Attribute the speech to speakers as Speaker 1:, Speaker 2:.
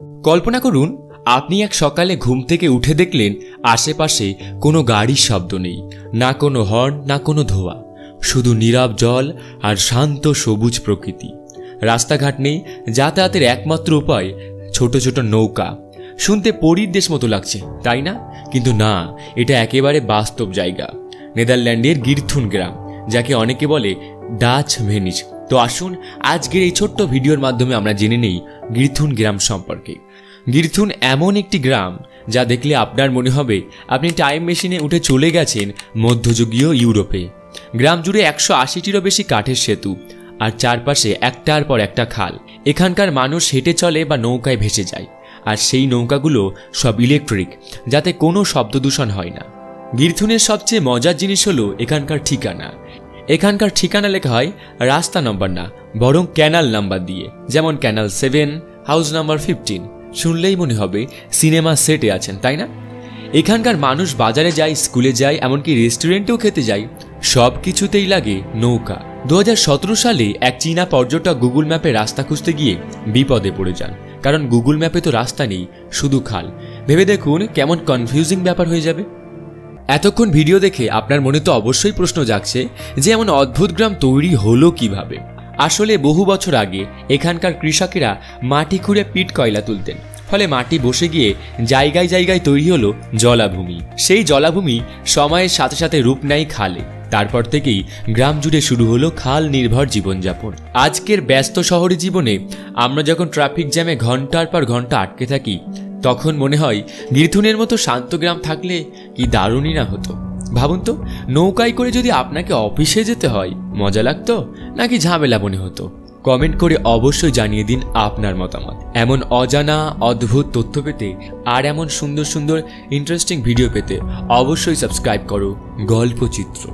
Speaker 1: কল্পনা করুন আপনি এক সকালে ঘুম থেকে উঠে দেখলেন আশেপাশে কোনো গাড়ির শব্দ নেই, না কোনো হর্ন, না কোনো ধোঁয়া, শুধু নীরব জল আর শান্ত সবুজ প্রকৃতি। রাস্তাঘাট নেই, যাতায়াতের একমাত্র উপায় ছোট ছোট নৌকা। শুনতে পরীর দেশ মতো লাগছে, তাই না? কিন্তু না, এটা একেবারে বাস্তব জায়গা। নেদারল্যান্ডের গিরথুন গ্রাম, যাকে অনেকে বলে ডাচ ভেনিস। তো আসুন আজকের এই ছোট্ট ভিডিওর মাধ্যমে আমরা জেনে নেই গিরথুন গ্রাম সম্পর্কে। গিরথুন এমন একটি গ্রাম যা দেখলে আপনার মনে হবে আপনি টাইম মেশিনে উঠে চলে গেছেন মধ্যযুগীয় ইউরোপে। গ্রাম জুড়ে 180টিরও বেশি কাঠের সেতু, আর চারপাশে একটার পর একটা খাল। এখানকার মানুষ হেঁটে চলে বা নৌকায় ভেসে যায়, আর সেই নৌকাগুলো সব ইলেকট্রিক, যাতে কোনো শব্দ দূষণ হয় না। গিরথুনের সবচেয়ে মজার জিনিস হলো এখানকার ঠিকানা। এখানকার ঠিকানা লেখা হয় রাস্তা নম্বর না, বরং ক্যানাল নাম্বার দিয়ে। যেমন ক্যানাল 7, হাউস নাম্বার 15। শুনলেই মনে হবে সিনেমা সেটে আছেন, তাই না? এখানকার মানুষ বাজারে যায়, স্কুলে যায়, এমনকি রেস্টুরেন্টেও খেতে যায়। সব কিছুতেই লাগে নৌকা। 2017 সালে এক চীনা পর্যটক গুগল ম্যাপে রাস্তা খুঁজতে গিয়ে বিপদে পড়ে যান, কারণ গুগল ম্যাপে তো রাস্তা নেই, শুধু খাল। ভেবে দেখুন কেমন কনফিউজিং ব্যাপার হয়ে যাবে। এতক্ষণ ভিডিও দেখে আপনার মনে তো অবশ্যই প্রশ্ন জাগছে যে এমন অদ্ভুত গ্রাম তৈরি হলো কিভাবে। আসলে বহু বছর আগে এখানকার কৃষকেরা মাটি খুঁড়ে পিট কয়লা তুলতেন, ফলে মাটি বসে গিয়ে জায়গায় জায়গায় তৈরি হলো জলাভূমি। সেই জলাভূমি সময়ের সাথে সাথে রূপ নেয় খালে। তারপর থেকেই গ্রাম জুড়ে শুরু হলো খাল নির্ভর জীবনযাপন। আজকের ব্যস্ত শহরে জীবনে আমরা যখন ট্রাফিক জ্যামে ঘন্টার পর ঘন্টা আটকে থাকি, তখন মনে হয় গিরথুনের মতো শান্ত গ্রাম থাকলে কি দারুণই না হতো। ভাবুন তো, নৌকায় করে যদি আপনাকে অফিসে যেতে হয়, মজা লাগতো নাকি ঝামেলা মনে হতো? কমেন্ট করে অবশ্যই জানিয়ে দিন আপনার মতামত। এমন অজানা অদ্ভুত তথ্য পেতে আর এমন সুন্দর সুন্দর ইন্টারেস্টিং ভিডিও পেতে অবশ্যই সাবস্ক্রাইব করো গল্পচিত্র।